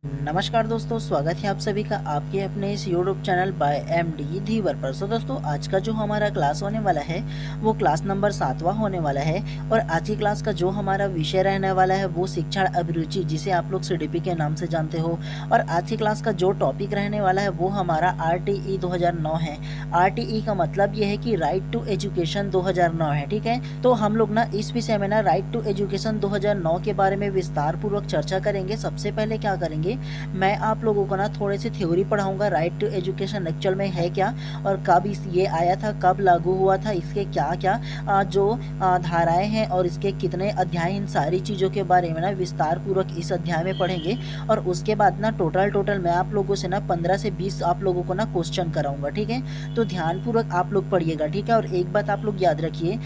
नमस्कार दोस्तों, स्वागत है आप सभी का आपके अपने इस यूट्यूब चैनल बाय एमडी धीवर पर। सो दोस्तों, आज का जो हमारा क्लास होने वाला है वो क्लास नंबर 7वां होने वाला है। और आज की क्लास का जो हमारा विषय रहने वाला है वो शिक्षण अभिरुचि, जिसे आप लोग सीडीपी के नाम से जानते हो। और आज की क्लास का जो टॉपिक रहने वाला है वो हमारा RTE 2009 है। RTE का मतलब ये है कि राइट टू एजुकेशन 2009 है, ठीक है। तो हम लोग ना इस विषय में ना राइट टू एजुकेशन 2009 के बारे में विस्तार पूर्वक चर्चा करेंगे। सबसे पहले क्या करेंगे, मैं आप लोगों को ना थोड़े से थ्योरी पढ़ाऊंगा। राइट टू एजुकेशन एक्चुअल में है क्या और कब ये आया था, कब लागू हुआ था, इसके क्या क्या जो धाराएं हैं और इसके कितने अध्याय, इन सारी चीज़ों के बारे में ना विस्तार पूर्वक इस अध्याय में पढ़ेंगे। और उसके बाद ना टोटल मैं आप लोगों से ना 15 से 20 आप लोगों को ना क्वेश्चन कराऊंगा, ठीक है। तो ध्यानपूर्वक आप लोग पढ़िएगा, ठीक है। और एक बात आप लोग याद रखिए,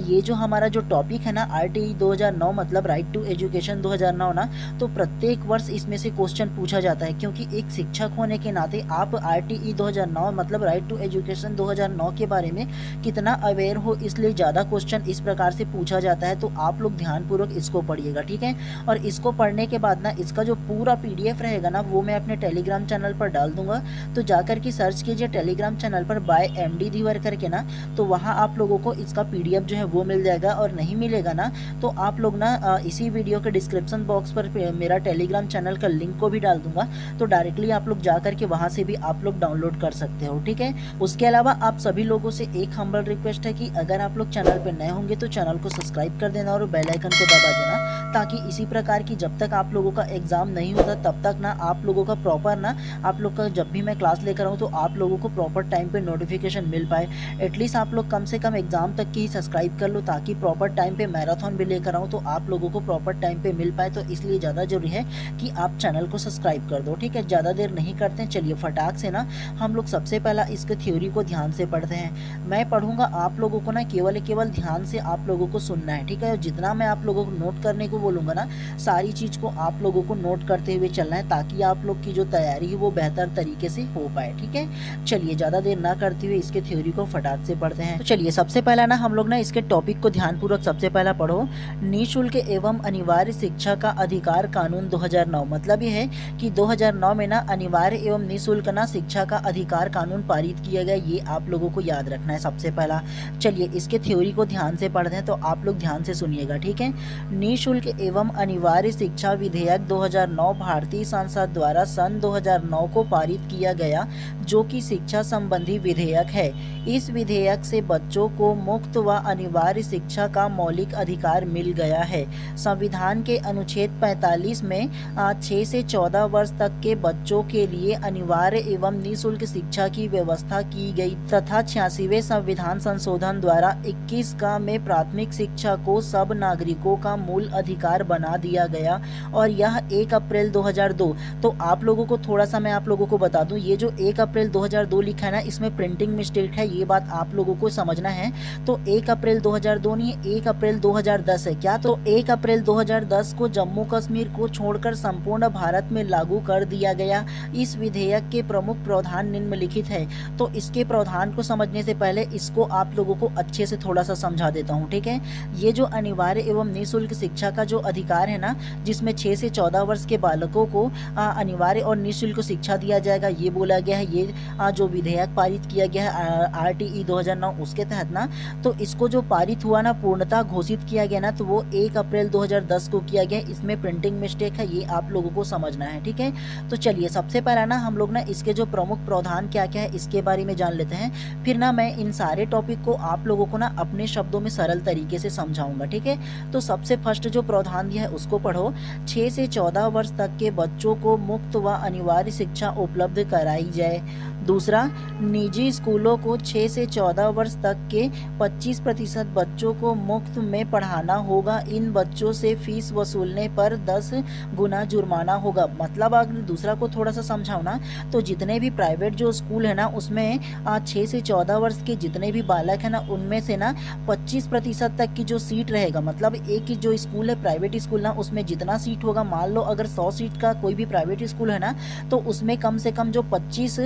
ये जो हमारा जो टॉपिक है ना RTE 2009 मतलब राइट टू एजुकेशन 2009 ना, तो प्रत्येक वर्ष इसमें से क्वेश्चन पूछा जाता है। क्योंकि एक शिक्षक होने के नाते आप RTE 2009 मतलब राइट टू एजुकेशन 2009 के बारे में कितना अवेयर हो, इसलिए ज़्यादा क्वेश्चन इस प्रकार से पूछा जाता है। तो आप लोग ध्यानपूर्वक इसको पढ़िएगा, ठीक है। और इसको पढ़ने के बाद ना इसका जो पूरा PDF रहेगा ना वो मैं अपने टेलीग्राम चैनल पर डाल दूंगा। तो जाकर के सर्च कीजिए टेलीग्राम चैनल पर बाय MD धीवर करके ना, तो वहाँ आप लोगों को इसका PDF जो है वो मिल जाएगा। और नहीं मिलेगा ना तो आप लोग ना इसी वीडियो के डिस्क्रिप्शन बॉक्स पर मेरा टेलीग्राम चैनल का लिंक को भी डाल दूंगा। तो डायरेक्टली आप लोग जा करके वहां से भी आप लोग डाउनलोड कर सकते हो, ठीक है। उसके अलावा आप सभी लोगों से एक हम्बल रिक्वेस्ट है कि अगर आप लोग चैनल पे नए होंगे तो चैनल को सब्सक्राइब कर देना और बेल आइकन को दबा देना, ताकि इसी प्रकार की जब तक आप लोगों का एग्जाम नहीं होता तब तक ना आप लोगों का प्रॉपर ना, आप लोग का जब भी मैं क्लास लेकर आऊँ तो आप लोगों को प्रॉपर टाइम पे नोटिफिकेशन मिल पाए। एटलीस्ट आप लोग कम से कम एग्जाम तक की ही सब्सक्राइब कर लो, ताकि प्रॉपर टाइम पे मैराथन भी लेकर आऊँ तो आप लोगों को प्रॉपर टाइम पे मिल पाए। तो इसलिए ज़्यादा जरूरी है कि आप चैनल को सब्सक्राइब कर दो, ठीक है। ज़्यादा देर नहीं करते हैं, चलिए फटाक से ना हम लोग सबसे पहला इसके थ्योरी को ध्यान से पढ़ते हैं। मैं पढ़ूंगा, आप लोगों को ना केवल ध्यान से आप लोगों को सुनना है, ठीक है। और जितना मैं आप लोगों को नोट करने को बोलूँगा ना, सारी चीज़ को आप लोगों को नोट करते हुए चलना है, ताकि आप लोग की जो तैयारी है वो बेहतर तरीके से हो पाए, ठीक है। चलिए ज़्यादा देर ना करते हुए इसके थ्योरी को फटाक से पढ़ते हैं। तो चलिए सबसे पहला ना हम लोग ना इसके टॉपिक को ध्यानपूर्वक सबसे पहला पढ़ो। निःशुल्क एवं अनिवार्य शिक्षा का अधिकार कानून 2009 मतलब ये है कि 2009 में ना अनिवार्य एवं निःशुल्क ना शिक्षा का अधिकार कानून पारित किया गया। ये आप लोगों को याद रखना है सबसे पहला। चलिए इसके थ्योरी को ध्यान से पढ़ते हैं, तो आप लोग ध्यान से सुनिएगा, ठीक है। निःशुल्क एवं अनिवार्य शिक्षा विधेयक 2009 भारतीय संसद द्वारा सन 2009 को पारित किया गया, जो कि शिक्षा संबंधी विधेयक है। इस विधेयक से बच्चों को मुफ्त व अनिवार्य शिक्षा का मौलिक अधिकार मिल गया है। संविधान के अनुच्छेद 45 में 6 से 14 वर्ष तक के बच्चों के लिए अनिवार्य एवं निःशुल्क शिक्षा की व्यवस्था की गई तथा 86वें संविधान संशोधन द्वारा 21 का में प्राथमिक शिक्षा को सब नागरिकों का मूल अधिकार बना दिया गया। और यह 1 अप्रैल 2002, तो आप लोगों को थोड़ा सा मैं आप लोगों को बता दूं, ये जो 1 अप्रैल 2002 लिखा है ना, इसमें प्रिंटिंग मिस्टेक है, ये बात आप लोगों को समझना है। तो 1 अप्रैल 2002 नहीं, 1 अप्रैल 2010 है क्या। तो 1 अप्रैल 2010 को जम्मू कश्मीर को छोड़कर संपूर्ण भारत में लागू कर दिया गया। इस विधेयक के प्रमुख प्रावधान निम्नलिखित है। तो इसके प्रावधान को समझने से पहले इसको आप लोगों को अच्छे से थोड़ा सा समझा देता हूँ, ठीक है। ये जो अनिवार्य एवं निःशुल्क शिक्षा का जो अधिकार है ना, जिसमें 6 से 14 वर्ष के बालकों को अनिवार्य और निःशुल्क शिक्षा दिया जाएगा, ये बोला गया है। ये जो विधेयक पारित किया गया है RTE 2009 उसके तहत ना, तो इसको जो पारित हुआ ना, पूर्णतः घोषित किया गया ना, तो वो 1 अप्रैल 2010 को किया गया। इसमें प्रिंटिंग मिस्टेक है, ये आप लोगों को समझना है, ठीक है। तो चलिए सबसे पहला ना हम लोग ना इसके जो प्रमुख प्रावधान क्या क्या है इसके बारे में जान लेते हैं। फिर ना मैं इन सारे टॉपिक को आप लोगों को ना अपने शब्दों में सरल तरीके से समझाऊंगा, ठीक है। तो सबसे फर्स्ट जो प्रावधान दिया है उसको पढ़ो। 6 से 14 वर्ष तक के बच्चों को मुफ्त व अनिवार्य शिक्षा उपलब्ध कराई जाए। दूसरा, निजी स्कूलों को 6 से 14 वर्ष तक के 25% बच्चों को मुफ्त में पढ़ाना होगा। इन बच्चों से फीस वसूलने पर 10 गुना जुर्माना होगा। मतलब अगर दूसरा को थोड़ा सा समझाओ ना, तो जितने भी प्राइवेट जो स्कूल है ना, उसमें 6 से 14 वर्ष के जितने भी बालक है ना, उनमें से ना 25% तक की जो सीट रहेगा, मतलब एक ही जो स्कूल है प्राइवेट स्कूल ना, उसमें जितना सीट होगा, मान लो अगर 100 सीट का कोई भी प्राइवेट स्कूल है ना, तो उसमें कम से कम जो 25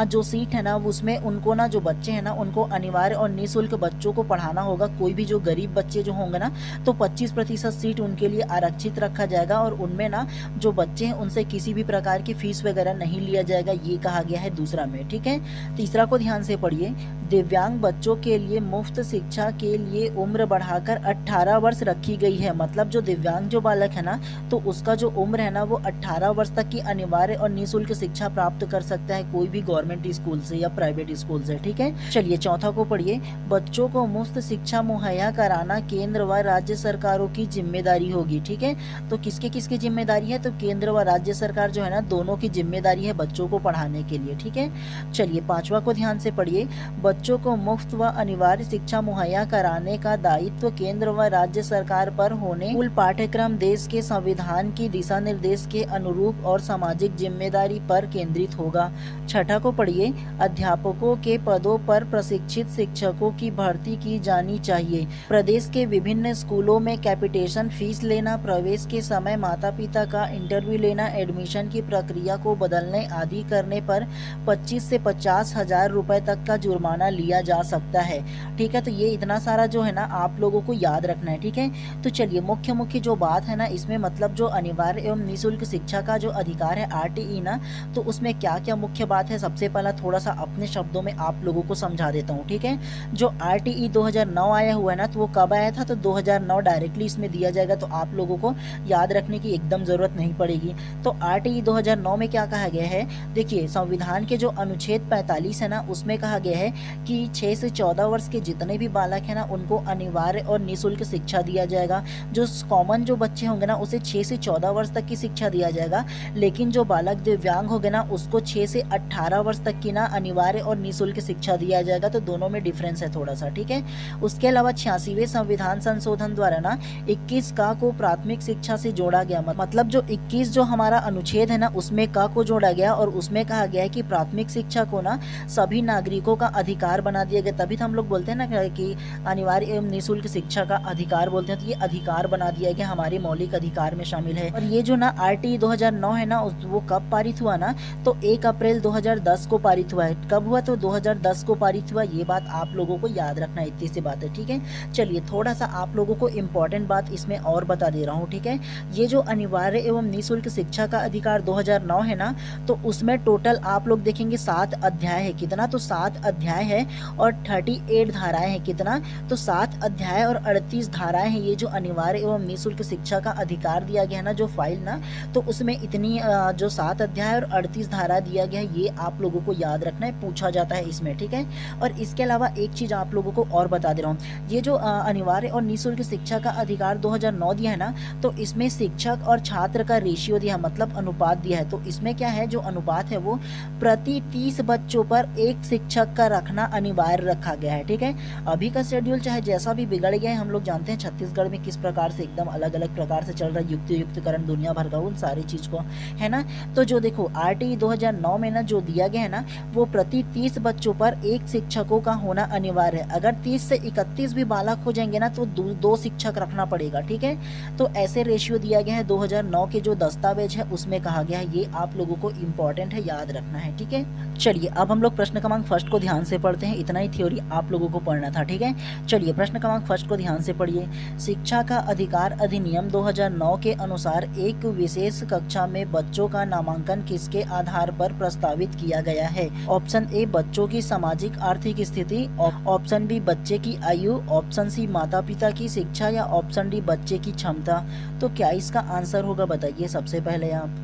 जो सीट है ना, उसमें उनको ना जो बच्चे हैं ना, उनको अनिवार्य और निःशुल्क बच्चों को पढ़ाना होगा। कोई भी जो गरीब बच्चे जो होंगे ना, तो 25% सीट उनके लिए आरक्षित रखा जाएगा। और उनमें ना जो बच्चे हैं हैं उनसे किसी भी प्रकार की फीस वगैरह नहीं लिया जाएगा, ये कहा गया है दूसरा में। ठीक है, तीसरा को ध्यान से पढ़िए। दिव्यांग बच्चों के लिए मुफ्त शिक्षा के लिए उम्र बढ़ाकर 18 वर्ष रखी गई है। मतलब जो दिव्यांग जो बालक है ना, तो उसका जो उम्र है ना वो 18 वर्ष तक की अनिवार्य और निःशुल्क शिक्षा प्राप्त कर सकता है कोई भी गवर्नमेंट स्कूल से या प्राइवेट स्कूल से। ठीक है, चलिए चौथा को पढ़िए। बच्चों को मुफ्त शिक्षा मुहैया कराना केंद्र व राज्य सरकारों की जिम्मेदारी होगी। ठीक है, तो किसकी किसकी जिम्मेदारी है? तो केंद्र व राज्य सरकार जो है ना, दोनों की जिम्मेदारी है बच्चों को पढ़ाने के लिए। ठीक है, चलिए पांचवा को ध्यान से पढ़िए। बच्चों को मुफ्त व अनिवार्य शिक्षा मुहैया कराने का दायित्व केंद्र व राज्य सरकार पर होने कुल पाठ्यक्रम देश के संविधान की दिशा निर्देश के अनुरूप और सामाजिक जिम्मेदारी पर केंद्रित होगा। छठा को पढ़िए। अध्यापकों के पदों पर प्रशिक्षित शिक्षकों की भर्ती की जानी चाहिए। प्रदेश के विभिन्न स्कूलों में कैपिटेशन फीस लेना, प्रवेश के समय माता पिता का इंटरव्यू लेना, एडमिशन की प्रक्रिया को बदलने आदि करने पर 25 से 50 हजार रुपए तक का जुर्माना लिया जा सकता है। ठीक है, तो ये इतना सारा जो है ना आप लोगों को याद रखना है। ठीक है, तो चलिए मुख्य जो बात है ना इसमें, मतलब जो अनिवार्य एवं निःशुल्क शिक्षा का जो अधिकार है आरटीई ना, तो उसमें क्या क्या मुख्य बात है, सबसे पहला थोड़ा सा अपने शब्दों में आप लोगों को समझा देता हूँ। ठीक है, जो आरटीई 2009 आया हुआ है ना, तो वो कब आया था? तो 2009 डायरेक्टली इसमें दिया जाएगा, तो आप लोगों को याद रखने की एकदम जरूरत नहीं पड़ेगी। तो आरटीई 2009 में क्या कहा गया है? देखिए, संविधान के जो अनुच्छेद 45 है ना, उसमें कहा गया है कि 6 से 14 वर्ष के जितने भी बालक है ना, उनको अनिवार्य और निःशुल्क शिक्षा दिया जाएगा। जो कॉमन जो बच्चे होंगे ना, उसे 6 से 14 वर्ष तक की शिक्षा दिया जाएगा, लेकिन जो बालक दिव्यांग होंगे ना, उसको 6 से 18 वर्ष तक की ना अनिवार्य और निःशुल्क शिक्षा दिया जाएगा। तो दोनों में डिफरेंस है थोड़ा सा। ठीक है, उसके अलावा 86वें संविधान संशोधन द्वारा ना 21 का को प्राथमिक शिक्षा से जोड़ा गया। मतलब जो 21 जो हमारा अनुच्छेद है ना, उसमें का को जोड़ा गया और उसमें कहा गया है कि प्राथमिक शिक्षा को ना सभी नागरिकों का अधिकार बना दिया गया। तभी तो हम लोग बोलते हैं ना कि अनिवार्य एवं निःशुल्क शिक्षा का अधिकार बोलते हैं, तो ये अधिकार बना दिया गया, हमारे मौलिक अधिकार में शामिल है। और ये जो ना आरटीई 2009 है ना, वो कब पारित हुआ ना, तो 1 अप्रैल 2010 को पारित हुआ है। कब हुआ? तो 2010 को पारित हुआ। ये बात आप लोगों को याद रखना है, इतनी सी बात है। ठीक है, चलिए थोड़ा सा आप लोगों को इम्पोर्टेंट बात इसमें और बता दे रहा हूँ। ठीक है, ये जो अनिवार्य एवं निःशुल्क शिक्षा का अधिकार 2009 है ना, तो उसमें टोटल आप लोग देखेंगे 7 अध्याय है। कितना? तो 7 अध्याय है और 38 धाराएं हैं। कितना? तो 7 अध्याय और 38 धाराएं हैं। ये जो अनिवार्य एवं निःशुल्क शिक्षा का अधिकार दिया गया है ना, जो फाइल ना, तो उसमें इतनी जो 7 अध्याय और 38 धारा दिया गया है, ये आप लोगों को याद रखना है, पूछा जाता है इसमें। ठीक है, और इसके अलावा एक चीज आप लोगों को और बता दे रहा हूँ। ये जो अनिवार्य और निःशुल्क शिक्षा का अधिकार 2009 दिया है ना, तो इसमें शिक्षक और छात्र का रेशियो दिया है, मतलब अनुपात दिया है। तो इसमें क्या है, जो अनुपात है वो प्रति 30 बच्चों पर एक शिक्षक का रखना अनिवार्य रखा गया है। ठीक है, अभी का शेड्यूल चाहे जैसा भी बिगड़ गया है, हम लोग जानते हैं छत्तीसगढ़ में किस प्रकार से एकदम अलग अलग प्रकार से चल रहा है युक्तिकरण दुनिया भर का, उन सारी चीज को है ना। तो जो देखो आरटीई 2009 में ना जो दिया गया है ना, वो प्रति 30 बच्चों पर एक शिक्षकों का होना अनिवार्य है। अगर 30 से 31 भी बालक हो जाएंगे ना, तो 2 शिक्षक रखना पड़ेगा। ठीक है, तो ऐसे रेशियो दिया गया है 2009 के जो दस्तावेज है उसमें कहा गया है। ये आप लोगों को इंपॉर्टेंट है, याद रखना है। ठीक है, चलिए अब हम लोग प्रश्न क्रमांक फर्स्ट को ध्यान से पढ़ते हैं। इतना ही थ्योरी आप लोगों को पढ़ना था। ठीक है, चलिए प्रश्न क्रमांक फर्स्ट को ध्यान से पढ़िए। शिक्षा का अधिकार अधिनियम 2009 के अनुसार एक विशेष कक्षा में बच्चों का नामांकन किसके आधार पर प्रस्तावित किया गया है? ऑप्शन ए बच्चों की सामाजिक आर्थिक स्थिति, ऑप्शन बी बच्चे की आयु, ऑप्शन सी माता पिता की शिक्षा या ऑप्शन डी बच्चे की क्षमता। तो क्या इसका आंसर होगा बताइए सबसे पहले आप।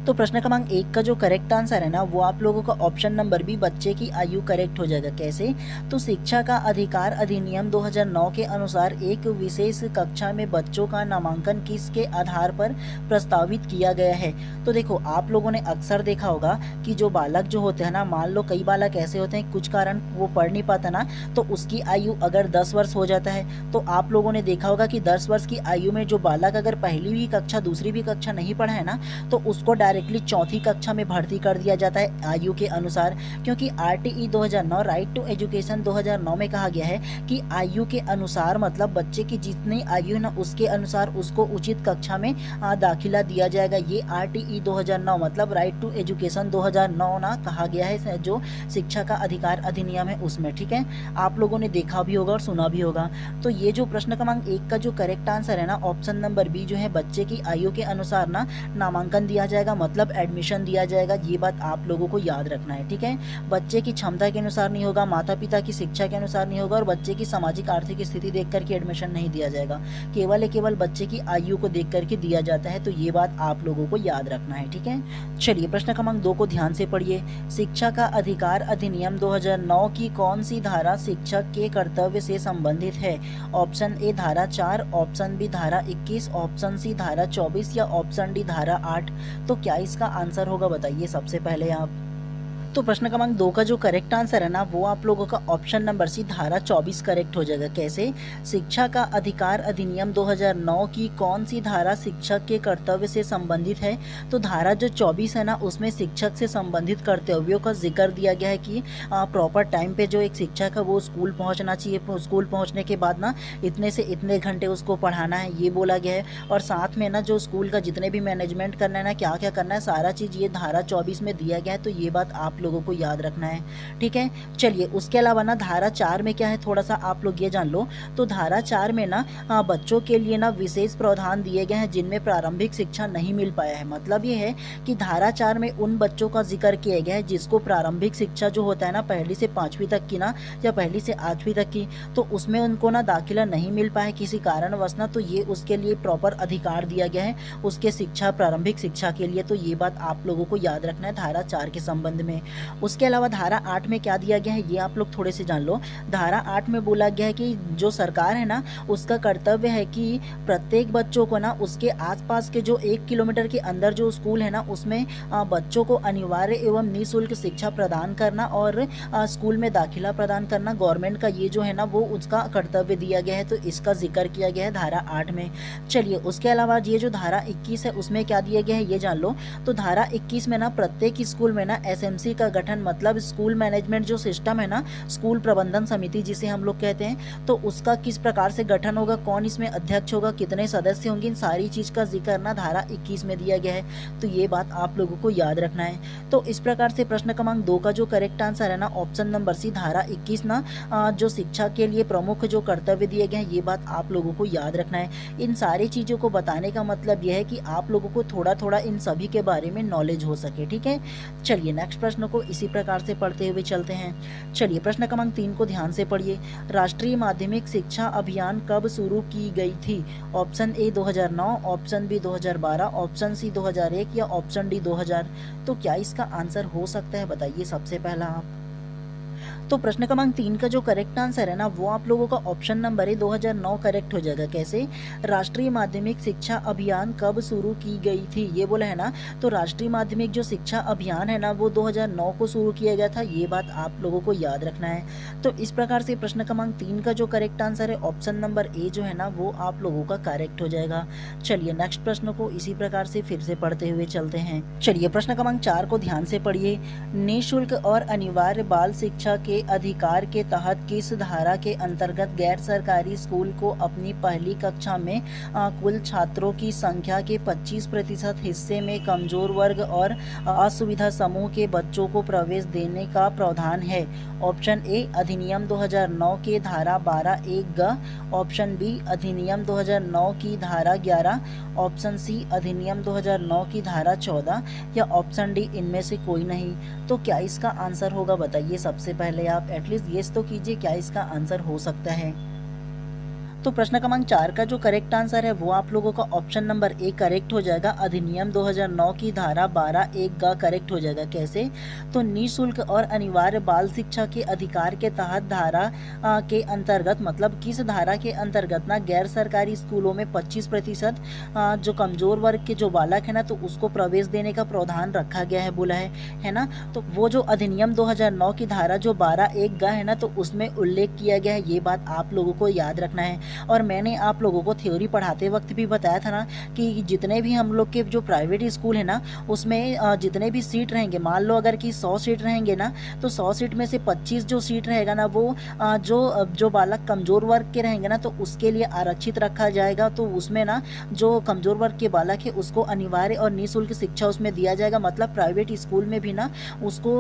तो प्रश्न क्रमांक 1 का जो करेक्ट आंसर है ना, वो आप लोगों का ऑप्शन नंबर बी बच्चे की आयु करेक्ट हो जाएगा। कैसे? तो शिक्षा का अधिकार अधिनियम 2009 के अनुसार एक विशेष कक्षा में बच्चों का नामांकन किसके आधार पर प्रस्तावित किया गया है? तो देखो आप लोगों ने अक्सर देखा होगा कि जो बालक जो होते हैं ना, मान लो कई बालक ऐसे होते हैं कुछ कारण वो पढ़ नहीं पाता ना, तो उसकी आयु अगर 10 वर्ष हो जाता है, तो आप लोगों ने देखा होगा कि 10 वर्ष की आयु में जो बालक अगर पहली भी कक्षा दूसरी भी कक्षा नहीं पढ़ा है ना, तो उसको डायरेक्टली चौथी कक्षा में भर्ती कर दिया जाता है आयु के अनुसार, क्योंकि RTE 2009 राइट टू एजुकेशन 2009 में कहा गया है कि आयु के अनुसार मतलब बच्चे की जितनी आयु है ना उसके अनुसार उसको उचित कक्षा में दाखिला दिया जाएगा। ये RTE 2009 मतलब राइट टू एजुकेशन 2009 ना कहा गया है, जो शिक्षा का अधिकार अधिनियम है उसमें। ठीक है, आप लोगों ने देखा भी होगा और सुना भी होगा। तो ये जो प्रश्न क्रमांक 1 का जो करेक्ट आंसर है ना ऑप्शन नंबर बी जो है, बच्चे की आयु के अनुसार ना नामांकन दिया जाएगा मतलब एडमिशन दिया जाएगा। ये बात आप लोगों को याद रखना है। ठीक है, बच्चे की क्षमता के अनुसार नहीं होगा, माता पिता की शिक्षा के अनुसार नहीं होगा और बच्चे की सामाजिक आर्थिक स्थिति देख करके एडमिशन नहीं दिया जाएगा, केवल बच्चे की आयु को देख करके दिया जाता है। तो ये बात आप लोगों को याद रखना है। ठीक है, चलिए प्रश्न क्रमांक 2 को ध्यान से पढ़िए। शिक्षा का अधिकार अधिनियम 2009 की कौन सी धारा शिक्षक के कर्तव्य से संबंधित है? ऑप्शन ए धारा 4, ऑप्शन बी धारा 21, ऑप्शन सी धारा 24 या ऑप्शन डी धारा 8। तो क्या इसका आंसर होगा बताइए सबसे पहले आप। तो प्रश्न क्रमांक 2 का जो करेक्ट आंसर है ना वो आप लोगों का ऑप्शन नंबर सी धारा 24 करेक्ट हो जाएगा। कैसे? शिक्षा का अधिकार अधिनियम 2009 की कौन सी धारा शिक्षक के कर्तव्य से संबंधित है? तो धारा जो 24 है ना उसमें शिक्षक से संबंधित कर्तव्यों का जिक्र दिया गया है कि प्रॉपर टाइम पे जो एक शिक्षक है वो स्कूल पहुंचना चाहिए, स्कूल पहुंचने के बाद ना इतने से इतने घंटे उसको पढ़ाना है, ये बोला गया है। और साथ में ना जो स्कूल का जितने भी मैनेजमेंट करना है ना, क्या क्या करना है, सारा चीज़ ये धारा 24 में दिया गया है। तो ये बात आप लोगों को याद रखना है। ठीक है, चलिए उसके अलावा ना धारा 4 में क्या है थोड़ा सा आप लोग ये जान लो। तो धारा 4 में ना बच्चों के लिए ना विशेष प्रावधान दिए गए हैं जिनमें प्रारंभिक शिक्षा नहीं मिल पाया है। मतलब ये है कि धारा 4 में उन बच्चों का जिक्र किया गया है जिसको प्रारंभिक शिक्षा जो होता है ना 1ली से 5वीं तक की ना या 1ली से 8वीं तक की, तो उसमें उनको ना दाखिला नहीं मिल पाया किसी कारणवश ना, तो ये उसके लिए प्रॉपर अधिकार दिया गया है उसके शिक्षा प्रारंभिक शिक्षा के लिए। तो ये बात आप लोगों को याद रखना है धारा 4 के संबंध में। उसके अलावा धारा 8 में क्या दिया गया है ये आप लोग थोड़े से जान लो। धारा 8 में बोला गया है कि जो सरकार है ना उसका कर्तव्य है कि प्रत्येक बच्चों को ना उसके आसपास के जो 1 किलोमीटर के अंदर जो स्कूल है ना उसमें बच्चों को अनिवार्य एवं निःशुल्क शिक्षा प्रदान करना और स्कूल में दाखिला प्रदान करना गवर्नमेंट का ये जो है ना वो उसका कर्तव्य दिया गया है। तो इसका जिक्र किया गया है धारा 8 में। चलिए उसके अलावा ये जो धारा 21 है उसमें क्या दिया गया है ये जान लो। तो धारा 21 में ना प्रत्येक स्कूल में ना SMC का गठन मतलब स्कूल मैनेजमेंट जो सिस्टम है ना, स्कूल प्रबंधन समिति जिसे हम लोग कहते हैं, तो उसका किस प्रकार से गठन होगा, कौन इसमें अध्यक्ष होगा, कितने सदस्य होंगे, इन सारी चीज का जिक्र ना धारा 21 में दिया गया है। तो ये बात आप लोगों को याद रखना है। तो इस प्रकार से प्रश्न क्रमांक 2 का जो करेक्ट आंसर है ना ऑप्शन नंबर सी धारा 21 ना जो शिक्षा के लिए प्रमुख जो कर्तव्य दिए गए हैं ये बात आप लोगों को याद रखना है। इन सारी चीजों को बताने का मतलब यह है कि आप लोगों को थोड़ा थोड़ा इन सभी के बारे में नॉलेज हो सके। ठीक है, चलिए नेक्स्ट प्रश्न को इसी प्रकार से पढ़ते हुए चलते हैं। चलिए प्रश्न क्रमांक 3 को ध्यान से पढ़िए। राष्ट्रीय माध्यमिक शिक्षा अभियान कब शुरू की गई थी? Option A 2009, option B 2012, option C 2001 या ऑप्शन डी 2000। तो क्या इसका आंसर हो सकता है बताइए सबसे पहला आप। तो प्रश्न क्रमांक 3 का जो करेक्ट आंसर है ना वो आप लोगों का ऑप्शन नंबर है 2009 करेक्ट हो जाएगा। कैसे? राष्ट्रीय माध्यमिक शिक्षा अभियान कब शुरू की गई थी ये बोला है ना। तो राष्ट्रीय माध्यमिक जो शिक्षा अभियान है ना वो 2009 को शुरू किया गया था, ये बात आप लोगों को याद रखना है। तो इस प्रकार से प्रश्न क्रमांक 3 का जो करेक्ट आंसर है ऑप्शन नंबर ए जो है ना वो आप लोगों का करेक्ट हो जाएगा। चलिए नेक्स्ट प्रश्न को इसी प्रकार से फिर से पढ़ते हुए चलते हैं। चलिए प्रश्न क्रमांक 4 को ध्यान से पढ़िए। निःशुल्क और अनिवार्य बाल शिक्षा के अधिकार के तहत किस धारा के अंतर्गत गैर सरकारी स्कूल को अपनी पहली कक्षा में कुल छात्रों की संख्या के 25% हिस्से में कमजोर वर्ग और असुविधा समूह के बच्चों को प्रवेश देने का प्रावधान है? ऑप्शन ए अधिनियम 2009 के धारा 12(1) ग, ऑप्शन बी अधिनियम 2009 की धारा 11, ऑप्शन सी अधिनियम 2009 की धारा 14 या ऑप्शन डी इनमें से कोई नहीं। तो क्या इसका आंसर होगा बताइए सबसे पहले आप एटलीस्ट गेस तो कीजिए क्या इसका आंसर हो सकता है। तो प्रश्न क्रमांक 4 का जो करेक्ट आंसर है वो आप लोगों का ऑप्शन नंबर ए करेक्ट हो जाएगा। अधिनियम 2009 की धारा 12(1) का करेक्ट हो जाएगा। कैसे? तो निःशुल्क और अनिवार्य बाल शिक्षा के अधिकार के तहत धारा के अंतर्गत मतलब किस धारा के अंतर्गत ना गैर सरकारी स्कूलों में 25% जो कमजोर वर्ग के जो बालक है ना तो उसको प्रवेश देने का प्रावधान रखा गया है बोला है ना। तो वो जो अधिनियम 2009 की धारा जो 12(1) ग है ना तो उसमें उल्लेख किया गया है, ये बात आप लोगों को याद रखना है। और मैंने आप लोगों को थ्योरी पढ़ाते वक्त भी बताया था ना कि जितने भी हम लोग के जो प्राइवेट स्कूल है ना उसमें जितने भी सीट रहेंगे, मान लो अगर कि 100 सीट रहेंगे ना तो 100 सीट में से 25 जो सीट रहेगा ना वो जो बालक कमज़ोर वर्ग के रहेंगे ना तो उसके लिए आरक्षित रखा जाएगा। तो उसमें ना जो कमज़ोर वर्ग के बालक है उसको अनिवार्य और निःशुल्क शिक्षा उसमें दिया जाएगा। मतलब प्राइवेट स्कूल में भी ना उसको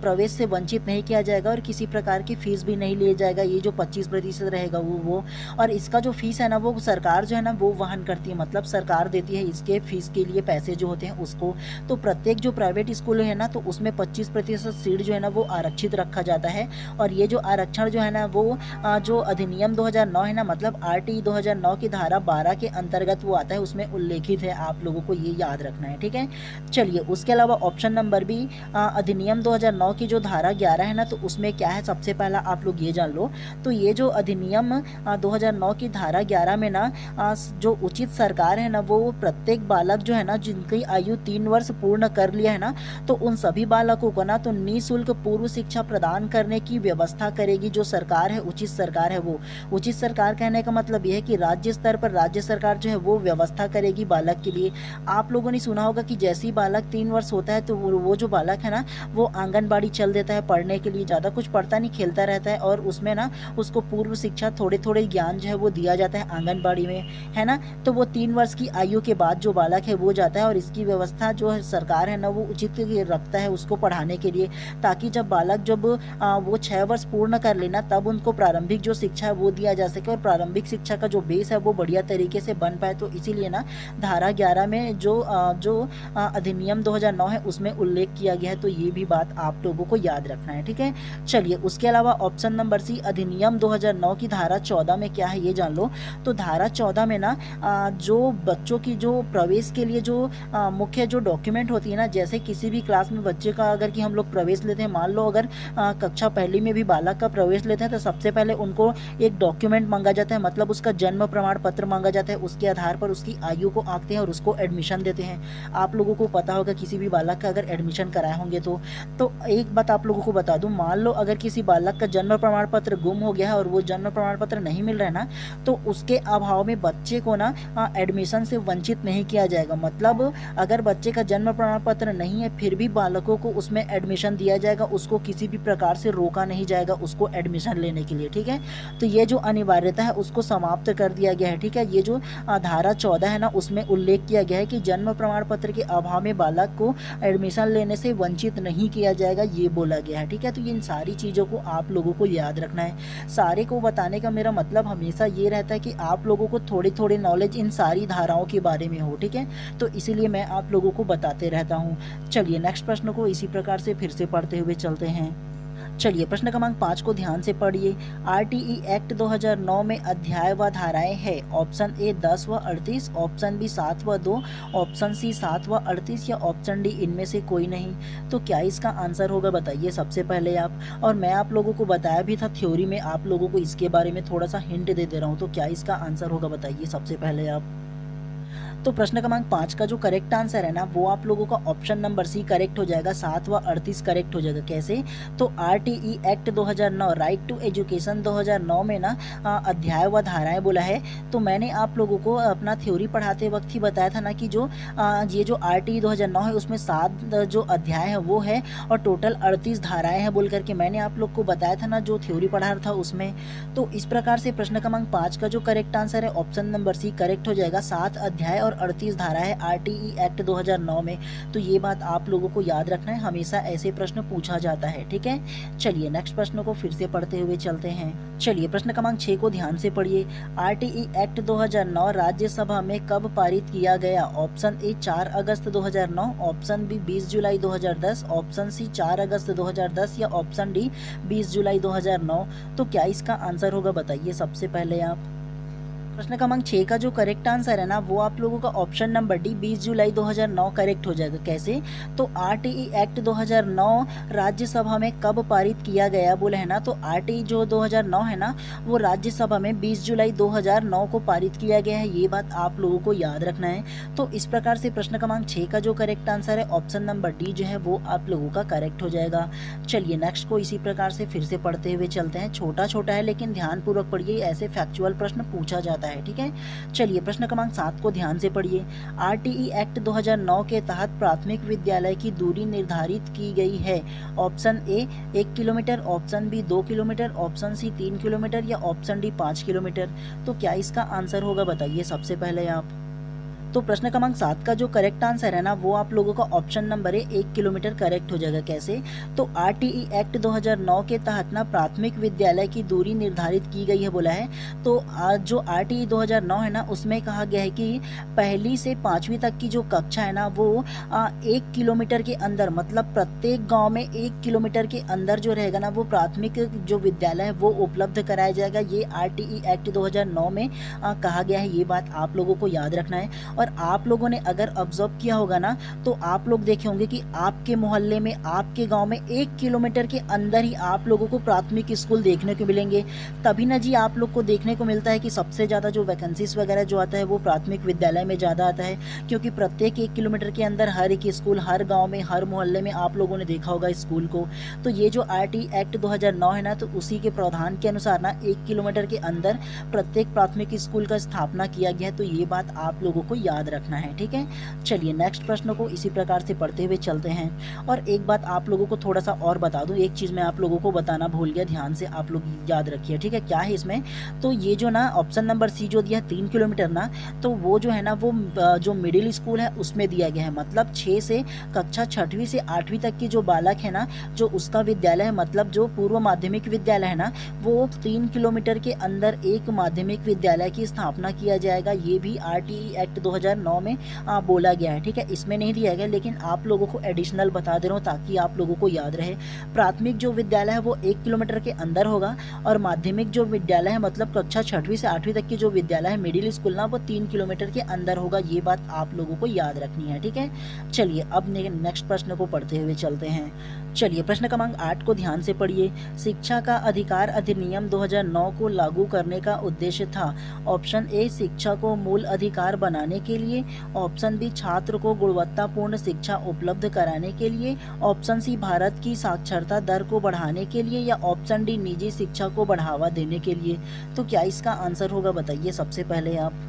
प्रवेश से वंचित नहीं किया जाएगा और किसी प्रकार की फ़ीस भी नहीं लिया जाएगा। ये जो 25% रहेगा वो और इसका जो फ़ीस है ना वो सरकार जो है ना वो वहन करती है, मतलब सरकार देती है इसके फ़ीस के लिए पैसे जो होते हैं उसको। तो प्रत्येक जो प्राइवेट स्कूल है ना तो उसमें 25% सीट जो है ना वो आरक्षित रखा जाता है। और ये जो आरक्षण जो है ना वो जो अधिनियम 2009 है ना, मतलब RTE 2009 की धारा 12 के अंतर्गत वो आता है, उसमें उल्लेखित है। आप लोगों को ये याद रखना है, ठीक है। चलिए उसके अलावा ऑप्शन नंबर बी, अधिनियम 2009 की जो धारा 11 है ना तो उसमें क्या है, सबसे पहला आप लोग ये जान लो। तो ये जो अधिनियम 2009 की धारा 11 में ना जो उचित सरकार है ना वो प्रत्येक बालक जो है ना जिनकी आयु 3 वर्ष पूर्ण कर लिया है ना तो उन सभी बालकों को ना तो निःशुल्क पूर्व शिक्षा प्रदान करने की व्यवस्था करेगी। जो सरकार है, उचित सरकार है, वो उचित सरकार कहने का मतलब ये है कि राज्य स्तर पर राज्य सरकार जो है वो व्यवस्था करेगी बालक के लिए। आप लोगों ने सुना होगा कि जैसे ही बालक 3 वर्ष होता है तो वो जो बालक है ना वो आंगनबाड़ी चल देता है पढ़ने के लिए, ज़्यादा कुछ पढ़ता नहीं, खेलता रहता है और उसमें ना उसको पूर्व शिक्षा थोड़े थोड़े ज्ञान जो है वो दिया जाता है आंगनबाड़ी में, है ना। तो वो 3 वर्ष की आयु के बाद जो बालक है वो जाता है और इसकी व्यवस्था जो है सरकार है ना वो उचित रखता है उसको पढ़ाने के लिए, ताकि जब बालक जब वो 6 वर्ष पूर्ण कर लेना तब उनको प्रारंभिक जो शिक्षा है वो दिया जा सके और प्रारंभिक शिक्षा का जो बेस है वो बढ़िया तरीके से बन पाए। तो इसीलिए ना धारा 11 में जो अधिनियम 2009 है उसमें उल्लेख किया गया है। तो ये भी बात आप लोगों को याद रखना है, ठीक है। चलिए उसके अलावा ऑप्शन नंबर सी, अधिनियम 2009 की धारा 14 में क्या है ये जान लो। तो धारा 14 में ना जो बच्चों की जो प्रवेश के लिए जो मुख्य जो डॉक्यूमेंट होती है ना, जैसे किसी भी क्लास में बच्चे का अगर कि हम लोग प्रवेश लेते हैं, मान लो अगर कक्षा पहली में भी बालक का प्रवेश लेते हैं तो सबसे पहले उनको एक डॉक्यूमेंट मांगा जाता है, मतलब उसका जन्म प्रमाण पत्र मांगा जाता है। उसके आधार पर उसकी आयु को आंकते हैं और उसको एडमिशन देते हैं। आप लोगों को पता होगा किसी भी बालक का अगर एडमिशन कराए होंगे तो एक बात आप लोगों को बता दूं, मान लो अगर किसी बालक का जन्म प्रमाण पत्र गुम हो गया है और वो जन्म प्रमाण पत्र नहीं मिल रहा है ना तो उसके अभाव में बच्चे को ना एडमिशन से वंचित नहीं किया जाएगा। मतलब अगर बच्चे का जन्म प्रमाण पत्र नहीं है फिर भी बालकों को उसमें एडमिशन दिया जाएगा, उसको किसी भी प्रकार से रोका नहीं जाएगा उसको एडमिशन लेने के लिए, ठीक है। तो ये जो अनिवार्यता है उसको समाप्त कर दिया गया है, ठीक है। ये जो धारा 14 है ना उसमें उल्लेख किया गया है कि जन्म प्रमाण पत्र के अभाव में बालक को एडमिशन लेने से वंचित नहीं किया जाएगा, ये बोला गया है, ठीक है। तो इन सारी चीज़ों को आप लोगों को याद रखना है। सारे को बताने का मेरा मतलब हमेशा ये रहता है कि आप लोगों को थोड़ी थोड़ी नॉलेज इन सारी धाराओं के बारे में हो, ठीक है। तो इसीलिए मैं आप लोगों को बताते रहता हूँ। चलिए नेक्स्ट प्रश्न को इसी प्रकार से फिर से पढ़ते हुए चलते हैं। चलिए प्रश्न क्रमांक 5 को ध्यान से पढ़िए। RTE एक्ट 2009 में अध्याय व धाराएं है। ऑप्शन ए 10 व 38, ऑप्शन बी 7 व 2, ऑप्शन सी 7 व 38 या ऑप्शन डी इनमें से कोई नहीं। तो क्या इसका आंसर होगा बताइए सबसे पहले आप। और मैं आप लोगों को बताया भी था थ्योरी में, आप लोगों को इसके बारे में थोड़ा सा हिंट दे रहा हूँ। तो क्या इसका आंसर होगा बताइए सबसे पहले आप। तो प्रश्न क्रमांक 5 का जो करेक्ट आंसर है ना वो आप लोगों का ऑप्शन नंबर सी करेक्ट हो जाएगा, 7 व 38 करेक्ट हो जाएगा। कैसे? तो RTE act 2009 right to education 2009 में ना अध्याय व धाराएं बोला है। तो मैंने आप लोगों को अपना थ्योरी पढ़ाते वक्त ही बताया था ना कि जो ये जो RTE 2009 है उसमें 7 जो अध्याय है वो है और टोटल 38 धाराएं हैं बोल करके मैंने आप लोग को बताया था ना जो थ्योरी पढ़ा था उसमें। तो इस प्रकार से प्रश्न क्रमांक 5 का जो करेक्ट आंसर है ऑप्शन नंबर सी करेक्ट हो जाएगा। 7 अध्याय और 38 धारा है RTE एक्ट 2009 में। तो ये बात आप लोगों को याद रखना है, हमेशा ऐसे प्रश्न पूछा जाता है, ठीक है। चलिए नेक्स्ट प्रश्न को फिर से पढ़ते हुए चलते हैं। चलिए प्रश्न क्रमांक 6 को ध्यान से पढ़िए। RTE एक्ट 2009 राज्यसभा में कब पारित किया गया? ऑप्शन ए 4 अगस्त 2009, ऑप्शन बी 20 जुलाई 2010, ऑप्शन सी 4 अगस्त 2010 या ऑप्शन डी 20 जुलाई 2009। तो क्या इसका आंसर होगा बताइए सबसे पहले आप। प्रश्न क्रमांक 6 का जो करेक्ट आंसर है ना वो आप लोगों का ऑप्शन नंबर डी 20 जुलाई 2009 करेक्ट हो जाएगा। कैसे? तो आरटीई एक्ट 2009 राज्यसभा में कब पारित किया गया बोले है ना, तो आरटीई जो 2009 है ना वो राज्यसभा में 20 जुलाई 2009 को पारित किया गया है। ये बात आप लोगों को याद रखना है। तो इस प्रकार से प्रश्न क्रमांक 6 का जो करेक्ट आंसर है ऑप्शन नंबर डी जो है वो आप लोगों का करेक्ट हो जाएगा। चलिए नेक्स्ट को इसी प्रकार से फिर से पढ़ते हुए चलते हैं। छोटा छोटा है लेकिन ध्यानपूर्वक पढ़िए, ऐसे फैक्चुअल प्रश्न पूछा जाता है। ठीक है, चलिए प्रश्न क्रमांक 7 को ध्यान से पढ़िए। आरटीई एक्ट 2009 के तहत प्राथमिक विद्यालय की दूरी निर्धारित की गई है। Option A 1 kilometre, option B 2 kilometre, option C 3 kilometre या ऑप्शन डी 5 किलोमीटर। तो क्या इसका आंसर होगा बताइए सबसे पहले आप। तो प्रश्न क्रमांक 7 का जो करेक्ट आंसर है ना वो आप लोगों का ऑप्शन नंबर है 1 किलोमीटर करेक्ट हो जाएगा। कैसे? तो आरटीई एक्ट 2009 के तहत ना प्राथमिक विद्यालय की दूरी निर्धारित की गई है बोला है। तो जो आरटीई 2009 है ना उसमें कहा गया है कि पहली से 5वीं तक की जो कक्षा है ना वो 1 किलोमीटर के अंदर, मतलब प्रत्येक गाँव में 1 किलोमीटर के अंदर जो रहेगा ना वो प्राथमिक जो विद्यालय है वो उपलब्ध कराया जाएगा। ये आरटीई एक्ट 2009 में कहा गया है। ये बात आप लोगों को याद रखना है। और आप लोगों ने अगर ऑब्जर्व किया होगा ना तो आप लोग देखे होंगे कि आपके मोहल्ले में, आपके गांव में 1 किलोमीटर के अंदर ही आप लोगों को प्राथमिक स्कूल देखने को मिलेंगे। तभी ना जी आप लोग को देखने को मिलता है कि सबसे ज़्यादा जो वैकेंसीज वगैरह जो आता है वो प्राथमिक विद्यालय में ज़्यादा आता है, क्योंकि प्रत्येक 1 किलोमीटर के अंदर हर एक स्कूल, हर गाँव में, हर मोहल्ले में आप लोगों ने देखा होगा स्कूल को। तो ये जो आरटीई एक्ट 2009 है ना तो उसी के प्रावधान के अनुसार ना 1 किलोमीटर के अंदर प्रत्येक प्राथमिक स्कूल का स्थापना किया गया है। तो ये बात आप लोगों को याद रखना है। ठीक है, चलिए नेक्स्ट प्रश्न को इसी प्रकार से पढ़ते हुए चलते हैं। और एक बात आप लोगों को थोड़ा सा और बता दूं, एक चीज़ मैं आप लोगों को बताना भूल गया, ध्यान से आप लोग याद रखिए। ठीक है, क्या है इसमें? तो ये जो ना ऑप्शन नंबर सी जो दिया 3 किलोमीटर ना, तो वो जो है ना वो जो मिडिल स्कूल है उसमें दिया गया है। मतलब 6 से कक्षा 6वीं से 8वीं तक की जो बालक है ना, जो उसका विद्यालय है, मतलब जो पूर्व माध्यमिक विद्यालय है ना, वो 3 किलोमीटर के अंदर एक माध्यमिक विद्यालय की स्थापना किया जाएगा। ये भी आरटीई एक्ट 2009 में बोला गया है। ठीक है, इसमें नहीं दिया गया लेकिन आप लोगों को एडिशनल बता दे रहा हूँ ताकि आप लोगों को याद रहे। प्राथमिक जो विद्यालय है वो 1 किलोमीटर के अंदर होगा और माध्यमिक जो विद्यालय है, मतलब कक्षा 6वीं से 8वीं तक की जो विद्यालय है, मिडिल स्कूल ना, वो 3 किलोमीटर के अंदर होगा। ये बात आप लोगों को याद रखनी है। ठीक है, चलिए अब नेक्स्ट प्रश्न को पढ़ते हुए चलते हैं। चलिए प्रश्न क्रमांक 8 को ध्यान से पढ़िए। शिक्षा का अधिकार अधिनियम 2009 को लागू करने का उद्देश्य था। ऑप्शन ए शिक्षा को मूल अधिकार बनाने के लिए, ऑप्शन बी छात्र को गुणवत्तापूर्ण शिक्षा उपलब्ध कराने के लिए, ऑप्शन सी भारत की साक्षरता दर को बढ़ाने के लिए या ऑप्शन डी निजी शिक्षा को बढ़ावा देने के लिए। तो क्या इसका आंसर होगा बताइए सबसे पहले आप।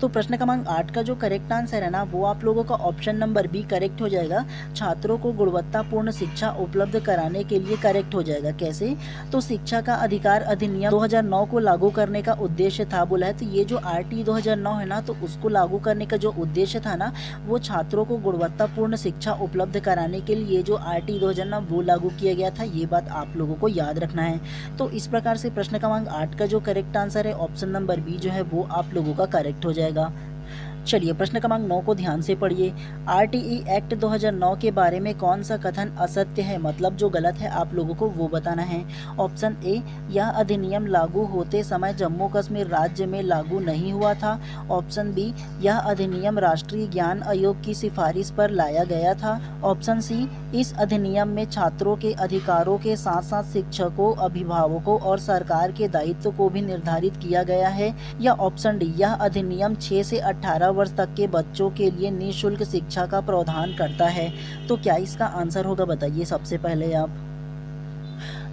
तो प्रश्न क्रमांक 8 का जो करेक्ट आंसर है ना वो आप लोगों का ऑप्शन नंबर बी करेक्ट हो जाएगा। छात्रों को गुणवत्तापूर्ण शिक्षा उपलब्ध कराने के लिए करेक्ट हो जाएगा। कैसे? तो शिक्षा का अधिकार अधिनियम 2009 को लागू करने का उद्देश्य था बोला है। तो ये जो आरटीई 2009 है ना तो उसको लागू करने का जो उद्देश्य था ना वो छात्रों को गुणवत्तापूर्ण शिक्षा उपलब्ध कराने के लिए जो आरटीई 2009 वो लागू किया गया था। ये बात आप लोगों को याद रखना है। तो इस प्रकार से प्रश्न क्रमांक 8 का जो करेक्ट आंसर है ऑप्शन नंबर बी जो है वो आप लोगों का करेक्ट हो जाएगा। चलिए प्रश्न क्रमांक 9 को ध्यान से पढ़िए। आरटीई एक्ट 2009 के बारे में कौन सा कथन असत्य है, मतलब जो गलत है आप लोगों को वो बताना है। ऑप्शन ए यह अधिनियम लागू होते समय जम्मू कश्मीर राज्य में लागू नहीं हुआ था। ऑप्शन बी यह अधिनियम राष्ट्रीय ज्ञान आयोग की सिफारिश पर लाया गया था। ऑप्शन सी इस अधिनियम में छात्रों के अधिकारों के साथ साथ शिक्षकों, अभिभावकों और सरकार के दायित्व को भी निर्धारित किया गया है। या ऑप्शन डी यह अधिनियम 6 से 18 वर्ष तक के बच्चों के लिए निःशुल्क शिक्षा का प्रावधान करता है। तो क्या इसका आंसर होगा बताइए सबसे पहले आप।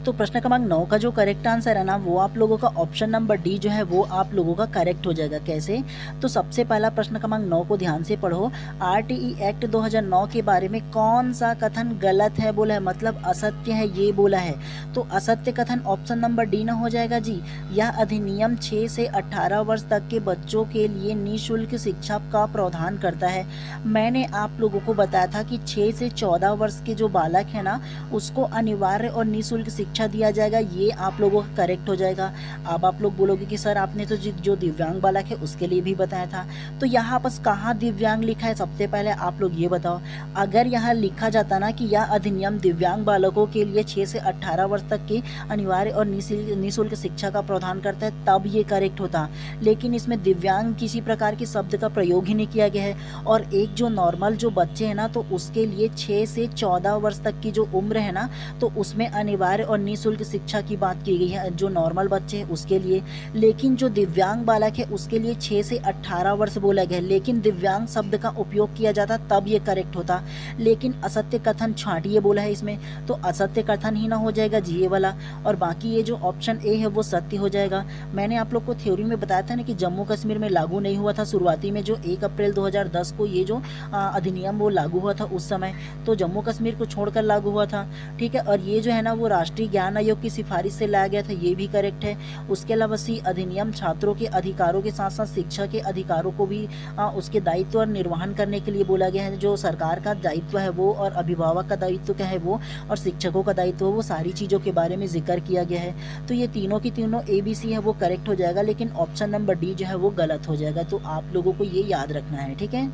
तो प्रश्न क्रमांक 9 का जो करेक्ट आंसर है ना वो आप लोगों का ऑप्शन नंबर डी जो है वो आप लोगों का करेक्ट हो जाएगा। कैसे? तो सबसे पहला प्रश्न क्रमांक 9 को ध्यान से पढ़ो। आरटीई एक्ट 2009 के बारे में कौन सा कथन गलत है बोला है, मतलब असत्य है ये बोला है। तो असत्य कथन ऑप्शन नंबर डी ना हो जाएगा जी। यह अधिनियम 6 से 18 वर्ष तक के बच्चों के लिए निःशुल्क शिक्षा का प्रावधान करता है। मैंने आप लोगों को बताया था कि 6 से 14 वर्ष के जो बालक है ना उसको अनिवार्य और निःशुल्क शिक्षा दिया जाएगा, ये आप लोगों का करेक्ट हो जाएगा। अब आप लोग बोलोगे कि सर आपने तो जो दिव्यांग बालक है उसके लिए भी बताया था, तो यहाँ बस कहाँ दिव्यांग लिखा है? सबसे पहले आप लोग ये बताओ। अगर यहाँ लिखा जाता ना कि यह अधिनियम दिव्यांग बालकों के लिए 6 से 18 वर्ष तक की अनिवार्य और निःशुल्क शिक्षा का प्रावधान करता है, तब ये करेक्ट होता। लेकिन इसमें दिव्यांग किसी प्रकार के शब्द का प्रयोग ही नहीं किया गया है। और एक जो नॉर्मल जो बच्चे हैं ना, तो उसके लिए 6 से 14 वर्ष तक की जो उम्र है ना, तो उसमें अनिवार्य और निःशुल्क शिक्षा की बात की गई है, जो नॉर्मल बच्चे हैं उसके लिए। लेकिन जो दिव्यांग बालक है उसके लिए 6 से 18 वर्ष बोला गया, लेकिन दिव्यांग शब्द का उपयोग किया जाता तब ये करेक्ट होता। लेकिन असत्य कथन छांटिए बोला है इसमें, तो असत्य कथन ही ना हो जाएगा जी ये वाला, और बाकी ये जो ऑप्शन ए है वो सत्य हो जाएगा। मैंने आप लोग को थ्योरी में बताया था ना कि जम्मू कश्मीर में लागू नहीं हुआ था शुरुआती में, जो 1 अप्रैल 2010 को ये जो अधिनियम वो लागू हुआ था उस समय, तो जम्मू कश्मीर को छोड़कर लागू हुआ था, ठीक है। और ये जो है ना वो राष्ट्रीय ज्ञान आयोग की सिफारिश से लाया गया था, ये भी करेक्ट है। उसके अलावा सी अधिनियम छात्रों के अधिकारों के साथ साथ शिक्षा के अधिकारों को भी उसके दायित्व और निर्वहन करने के लिए बोला गया है। जो सरकार का दायित्व है वो, और अभिभावक का दायित्व क्या है वो, और शिक्षकों का दायित्व, वो सारी चीज़ों के बारे में जिक्र किया गया है। तो ये तीनों की तीनों ABC है वो करेक्ट हो जाएगा, लेकिन ऑप्शन नंबर डी जो है वो गलत हो जाएगा। तो आप लोगों को ये याद रखना है, ठीक है।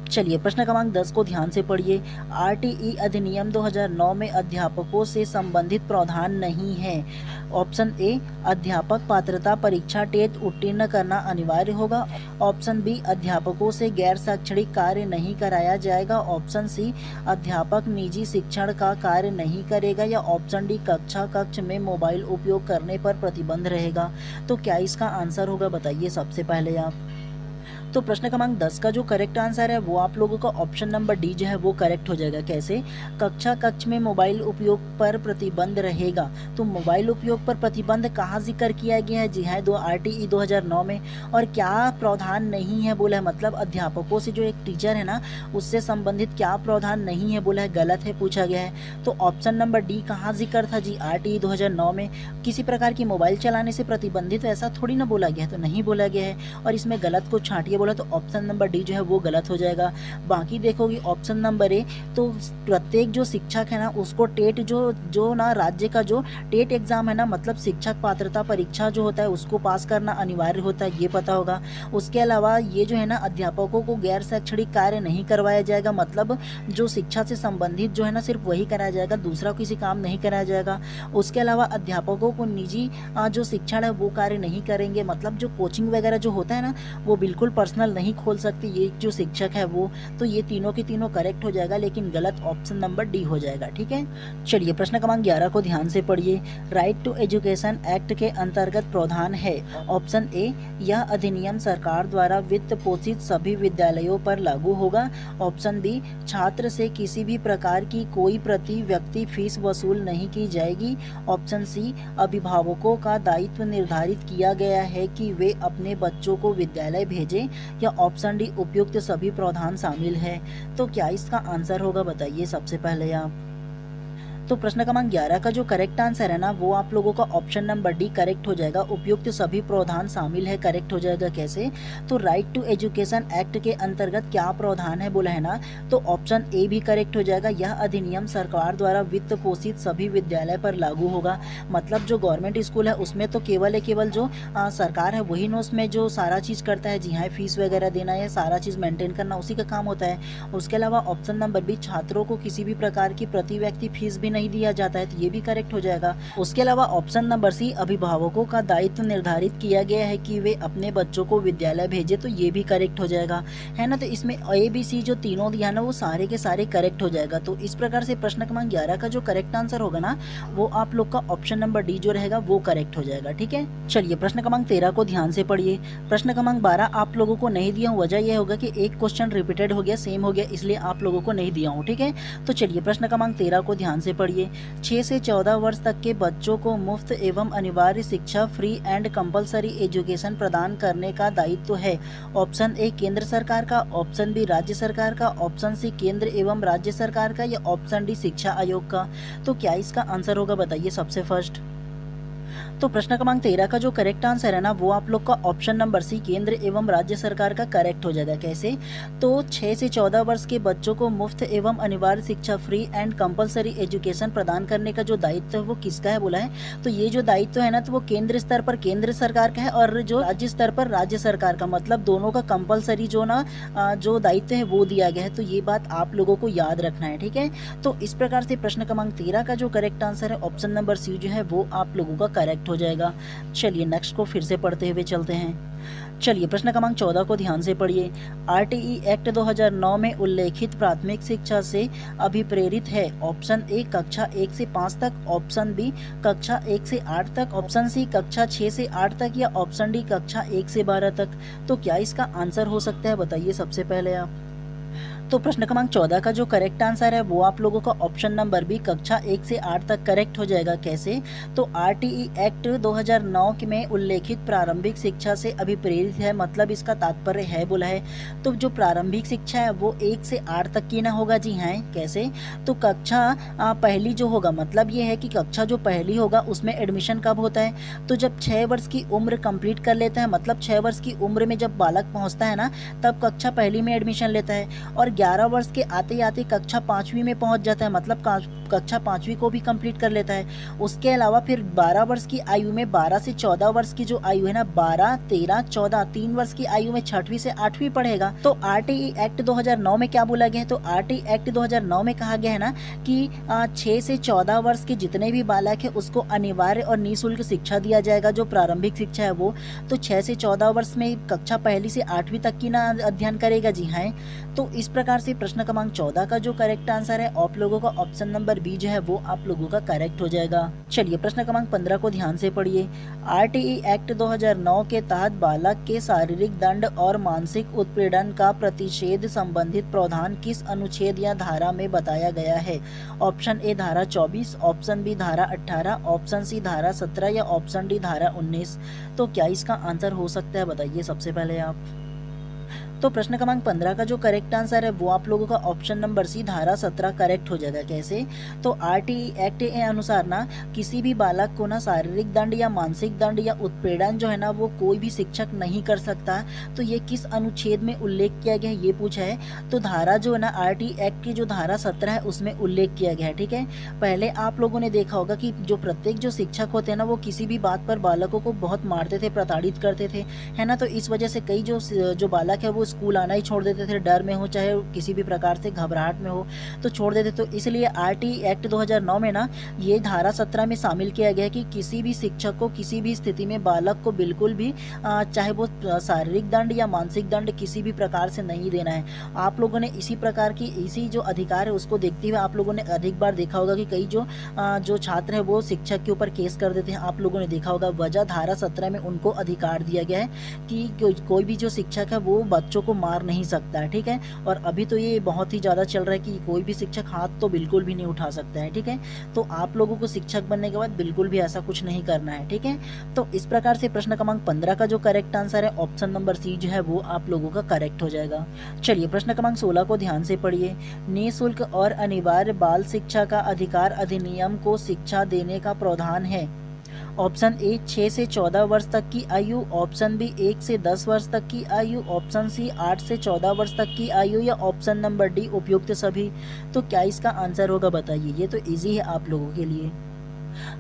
चलिए प्रश्न क्रमांक 10 को ध्यान से पढ़िए। RTE अधिनियम 2009 में अध्यापकों से संबंधित प्रावधान नहीं है। ऑप्शन ए, अध्यापक पात्रता परीक्षा टेट उत्तीर्ण करना अनिवार्य होगा। ऑप्शन बी, अध्यापकों से गैर शैक्षणिक कार्य नहीं कराया जाएगा। ऑप्शन सी, अध्यापक निजी शिक्षण का कार्य नहीं करेगा। या ऑप्शन डी, कक्ष में मोबाइल उपयोग करने पर प्रतिबंध रहेगा। तो क्या इसका आंसर होगा बताइए सबसे पहले आप। तो प्रश्न क्रमांक 10 का जो करेक्ट आंसर है वो आप लोगों का ऑप्शन नंबर डी जो है वो करेक्ट हो जाएगा। कैसे? कक्ष में मोबाइल उपयोग पर प्रतिबंध रहेगा। तो मोबाइल उपयोग पर प्रतिबंध कहाँ जिक्र किया गया है? जी हाँ, RTE 2009 में। और क्या प्रावधान नहीं है बोला है, मतलब अध्यापकों से जो एक टीचर है ना उससे संबंधित क्या प्रावधान नहीं है बोला है, गलत है पूछा गया है। तो ऑप्शन नंबर डी कहाँ जिक्र था जी? RTE 2009 में। किसी प्रकार की मोबाइल चलाने से प्रतिबंधित ऐसा थोड़ी ना बोला गया है, तो नहीं बोला गया है। और इसमें गलत को छांटिए बोला, तो ऑप्शन नंबर डी जो है वो गलत हो जाएगा। बाकी देखोगे ऑप्शन नंबर ए, तो प्रत्येक जो शिक्षक है ना उसको टेट जो ना राज्य का जो टेट एग्जाम है ना, मतलब शिक्षक पात्रता परीक्षा जो होता है उसको पास करना अनिवार्य होता है, ये पता होगा। उसके अलावा ये जो है ना अध्यापकों को गैर शैक्षणिक कार्य नहीं करवाया जाएगा, मतलब जो शिक्षा से संबंधित जो है ना सिर्फ वही कराया जाएगा, दूसरा किसी काम नहीं कराया जाएगा। उसके अलावा अध्यापकों को निजी जो शिक्षण है वो कार्य नहीं करेंगे, मतलब जो कोचिंग वगैरह जो होता है ना वो बिल्कुल पर्सनल नहीं खोल सकती ये जो शिक्षक है वो। तो ये तीनों की तीनों करेक्ट हो जाएगा, लेकिन गलत ऑप्शन नंबर डी हो जाएगा, ठीक है। चलिए प्रश्न क्रमांक 11 को ध्यान से पढ़िए। राइट टू एजुकेशन एक्ट के अंतर्गत प्रावधान है। ऑप्शन ए, यह अधिनियम सरकार द्वारा वित्त पोषित सभी विद्यालयों पर लागू होगा। ऑप्शन बी, छात्र से किसी भी प्रकार की कोई प्रति व्यक्ति फीस वसूल नहीं की जाएगी। ऑप्शन सी, अभिभावकों का दायित्व निर्धारित किया गया है कि वे अपने बच्चों को विद्यालय भेजें। या ऑप्शन डी, उपयुक्त सभी प्रावधान शामिल है। तो क्या इसका आंसर होगा बताइए सबसे पहले आप। तो प्रश्न क्रमांक 11 का जो करेक्ट आंसर है ना वो आप लोगों का ऑप्शन नंबर डी करेक्ट हो जाएगा। उपयुक्त सभी प्रावधान शामिल है करेक्ट हो जाएगा। कैसे? तो राइट टू एजुकेशन एक्ट के अंतर्गत क्या प्रावधान है बोला है ना, तो ऑप्शन ए भी करेक्ट हो जाएगा। यह अधिनियम सरकार द्वारा वित्त पोषित सभी विद्यालय पर लागू होगा, मतलब जो गवर्नमेंट स्कूल है उसमें तो केवल जो सरकार है वही ना उसमें जो सारा चीज़ करता है। जी हाँ, फीस वगैरह देना है, सारा चीज़ मेंटेन करना उसी का काम होता है। उसके अलावा ऑप्शन नंबर बी, छात्रों को किसी भी प्रकार की प्रति व्यक्ति फीस भी नहीं दिया जाता है, तो ये भी करेक्ट हो जाएगा। उसके अलावा ऑप्शन नंबर सी, अभिभावकों का दायित्व निर्धारित किया गया है कि वे अपने बच्चों को विद्यालय भेजे, तो ये भी करेक्ट हो जाएगा, है ना। तो इसमें ए बी सी जो तीनों दिया ना वो सारे के सारे करेक्ट हो जाएगा। तो इस प्रकार से प्रश्न क्रमांक 11 का जो करेक्ट आंसर होगा ना वो आप लोग का ऑप्शन नंबर डी जो रहेगा वो करेक्ट हो जाएगा, ठीक है। चलिए प्रश्न क्रमांक 13 को ध्यान से पढ़िए। प्रश्न क्रमांक 12 आप लोगों को नहीं दिया हूँ, वजह यह होगा कि एक क्वेश्चन रिपीटेड हो गया, सेम हो गया, इसलिए आप लोगों को नहीं दिया हूँ, ठीक है। तो चलिए प्रश्न क्रमांक 13 को ध्यान से पढ़िए। 6 से 14 वर्ष तक के बच्चों को मुफ्त एवं अनिवार्य शिक्षा फ्री एंड कंपलसरी एजुकेशन प्रदान करने का दायित्व है। ऑप्शन ए केंद्र सरकार का, ऑप्शन बी राज्य सरकार का, ऑप्शन सी केंद्र एवं राज्य सरकार का, या ऑप्शन डी शिक्षा आयोग का। तो क्या इसका आंसर होगा बताइए सबसे फर्स्ट। तो प्रश्न क्रमांक 13 का जो करेक्ट आंसर है ना वो आप लोग का ऑप्शन नंबर सी केंद्र एवं राज्य सरकार का करेक्ट हो जाएगा। कैसे? तो 6 से 14 वर्ष के बच्चों को मुफ्त एवं अनिवार्य शिक्षा फ्री एंड कंपलसरी एजुकेशन प्रदान करने का जो दायित्व है वो किसका है बोला है। तो ये जो दायित्व है ना तो वो केंद्र स्तर पर केंद्र सरकार का है और जो राज्य स्तर पर राज्य सरकार का, मतलब दोनों का कंपलसरी जो ना जो दायित्व है वो दिया गया है। तो ये बात आप लोगों को याद रखना है, ठीक है। तो इस प्रकार से प्रश्न क्रमांक 13 का जो करेक्ट आंसर है ऑप्शन नंबर सी जो है वो आप लोगों का करेक्ट हो जाएगा। चलिए नेक्स्ट को फिर से पढ़ते हुए चलते हैं। चलिए प्रश्न क्रमांक 14 को ध्यान से पढ़िए। आरटीई एक्ट 2009 में उल्लेखित प्राथमिक शिक्षा से अभिप्रेरित है। ऑप्शन ए कक्षा 1 से 5 तक, ऑप्शन बी कक्षा 1 से 8 तक, ऑप्शन सी कक्षा 6 से 8 तक या ऑप्शन डी कक्षा 1 से 12 तक। तो क्या इसका आंसर हो सकता है बताइए सबसे पहले आप। तो प्रश्न क्रमांक 14 का जो करेक्ट आंसर है वो आप लोगों का ऑप्शन नंबर बी कक्षा 1 से 8 तक करेक्ट हो जाएगा। कैसे? तो आरटीई एक्ट 2009 में उल्लेखित प्रारंभिक शिक्षा से अभिप्रेरित है, मतलब इसका तात्पर्य है बोला है तो जो प्रारंभिक शिक्षा है वो 1 से 8 तक की ना होगा। जी हाँ, कैसे? तो कक्षा पहली जो होगा, मतलब ये है कि कक्षा जो पहली होगा उसमें एडमिशन कब होता है? तो जब 6 वर्ष की उम्र कंप्लीट कर लेता है, मतलब 6 वर्ष की उम्र में जब बालक पहुँचता है ना तब कक्षा पहली में एडमिशन लेता है और 11 वर्ष के आते आते कक्षा 5वीं में पहुंच जाता है, मतलब कक्षा 5वीं को भी कंप्लीट कर लेता है। उसके अलावा फिर 12 वर्ष की आयु में 12 से 14 वर्ष की जो आयु है ना 12, 13, 14 3 वर्ष की आयु में 6वीं से 8वीं पढ़ेगा। तो आरटीई एक्ट 2009 में क्या बोला गया है? तो आरटीई एक्ट 2009 में कहा गया है ना कि 6 से 14 वर्ष के जितने भी बालक है उसको अनिवार्य और निःशुल्क शिक्षा दिया जाएगा, जो प्रारंभिक शिक्षा है वो। तो 6 से 14 वर्ष में कक्षा पहली से 8वीं तक की ना अध्ययन करेगा। जी हाँ, तो इस प्रकार से प्रश्न क्रमांक 14 का जो करेक्ट आंसर है आप लोगों का ऑप्शन नंबर बी जो है वो आप लोगों का करेक्ट हो जाएगा। चलिए प्रश्न क्रमांक 15 को ध्यान से पढ़िए। आरटीई एक्ट 2009 के तहत बालक के शारीरिक दंड और मानसिक उत्पीड़न का प्रतिषेध संबंधित प्रावधान किस अनुच्छेद या धारा में बताया गया है? ऑप्शन ए धारा 24, ऑप्शन बी धारा 18, ऑप्शन सी धारा 17 या ऑप्शन डी धारा 19। तो क्या इसका आंसर हो सकता है बताइए सबसे पहले आप। तो प्रश्न क्रमांक 15 का जो करेक्ट आंसर है वो आप लोगों का ऑप्शन नंबर सी धारा 17 करेक्ट हो जाएगा। कैसे? तो आरटीई एक्ट के अनुसार ना किसी भी बालक को ना शारीरिक दंड या मानसिक दंड या उत्पीड़न जो है ना वो कोई भी शिक्षक नहीं कर सकता। तो ये किस अनुच्छेद में उल्लेख किया गया है ये पूछा है। तो धारा जो है ना आरटीई एक्ट की जो धारा 17 है उसमें उल्लेख किया गया है, ठीक है। पहले आप लोगों ने देखा होगा कि जो प्रत्येक जो शिक्षक होते हैं ना वो किसी भी बात पर बालकों को बहुत मारते थे, प्रताड़ित करते थे, है ना। तो इस वजह से कई जो बालक है वो स्कूल आना ही छोड़ देते थे, डर में हो चाहे किसी भी प्रकार से घबराहट में हो तो छोड़ देते। तो इसलिए आरटीई एक्ट 2009 में ना ये धारा 17 में शामिल किया गया कि किसी भी शिक्षक को किसी भी स्थिति में बालक को बिल्कुल भी चाहे वो शारीरिक दंड या मानसिक दंड किसी भी प्रकार से नहीं देना है। आप लोगों ने इसी प्रकार की इसी जो अधिकार है उसको देखते हुए आप लोगों ने अधिक बार देखा होगा कि कई जो छात्र है वो शिक्षक के ऊपर केस कर देते हैं। आप लोगों ने देखा होगा वजह धारा 17 में उनको अधिकार दिया गया है कि कोई भी जो शिक्षक है वो बच्चों को मार नहीं सकता है, ठीक है। और अभी तो ये बहुत ही ज़्यादा चल रहा है कि कोई भी शिक्षक हाथ तो बिल्कुल भी नहीं उठा सकता है, ठीक है। तो आप लोगों को शिक्षक बनने के बाद बिल्कुल भी ऐसा कुछ नहीं करना है, ठीक है। तो इस प्रकार से प्रश्न क्रमांक 15 का जो करेक्ट आंसर है ऑप्शन नंबर सी जो है वो आप लोगों का करेक्ट हो जाएगा। चलिए प्रश्न क्रमांक 16 को ध्यान से पढ़िए। निःशुल्क और अनिवार्य बाल शिक्षा का अधिकार अधिनियम को शिक्षा देने का प्रावधान है। ऑप्शन ए 6 से 14 वर्ष तक की आयु, ऑप्शन बी 1 से 10 वर्ष तक की आयु, ऑप्शन सी 8 से 14 वर्ष तक की आयु या ऑप्शन नंबर डी उपयुक्त सभी। तो क्या इसका आंसर होगा बताइए। ये तो इजी है आप लोगों के लिए।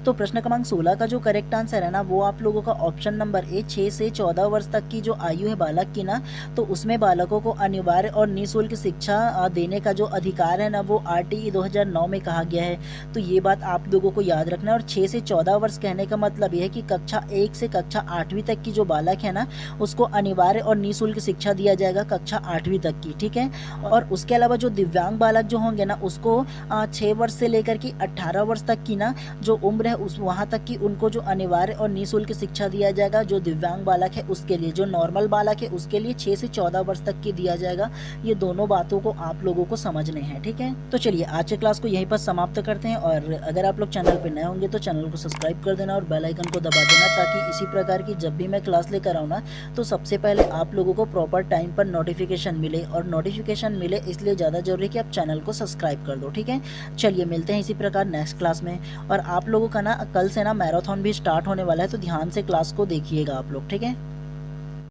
तो प्रश्न क्रमांक 16 का जो करेक्ट आंसर है ना वो आप लोगों का ऑप्शन नंबर ए 6 से 14 वर्ष तक की जो आयु है बालक की ना तो उसमें बालकों को अनिवार्य और निःशुल्क शिक्षा देने का जो अधिकार है ना वो आरटीई 2009 में कहा गया है। तो ये बात आप लोगों को याद रखना है। और 6 से 14 वर्ष कहने का मतलब ये है कि कक्षा 1 से कक्षा 8वीं तक की जो बालक है ना उसको अनिवार्य और निःशुल्क शिक्षा दिया जाएगा कक्षा 8वीं तक की, ठीक है। और उसके अलावा जो दिव्यांग बालक जो होंगे ना उसको 6 वर्ष से लेकर के 18 वर्ष तक की ना जो उम्र है उस वहाँ तक की उनको जो अनिवार्य और निःशुल्क शिक्षा दिया जाएगा। जो दिव्यांग बालक है उसके लिए, जो नॉर्मल बालक है उसके लिए 6 से 14 वर्ष तक की दिया जाएगा। ये दोनों बातों को आप लोगों को समझने हैं, ठीक है। तो चलिए आज के क्लास को यहीं पर समाप्त करते हैं। और अगर आप लोग चैनल पर नए होंगे तो चैनल को सब्सक्राइब कर देना और बेल आइकन को दबा देना ताकि इसी प्रकार की जब भी मैं क्लास लेकर आऊँ ना तो सबसे पहले आप लोगों को प्रॉपर टाइम पर नोटिफिकेशन मिले। और नोटिफिकेशन मिले इसलिए ज़्यादा जरूरी है कि आप चैनल को सब्सक्राइब कर दो, ठीक है। चलिए मिलते हैं इसी प्रकार नेक्स्ट क्लास में। और आप लोगों का ना कल से ना मैराथन भी स्टार्ट होने वाला है, तो ध्यान से क्लास को देखिएगा आप लोग, ठीक है।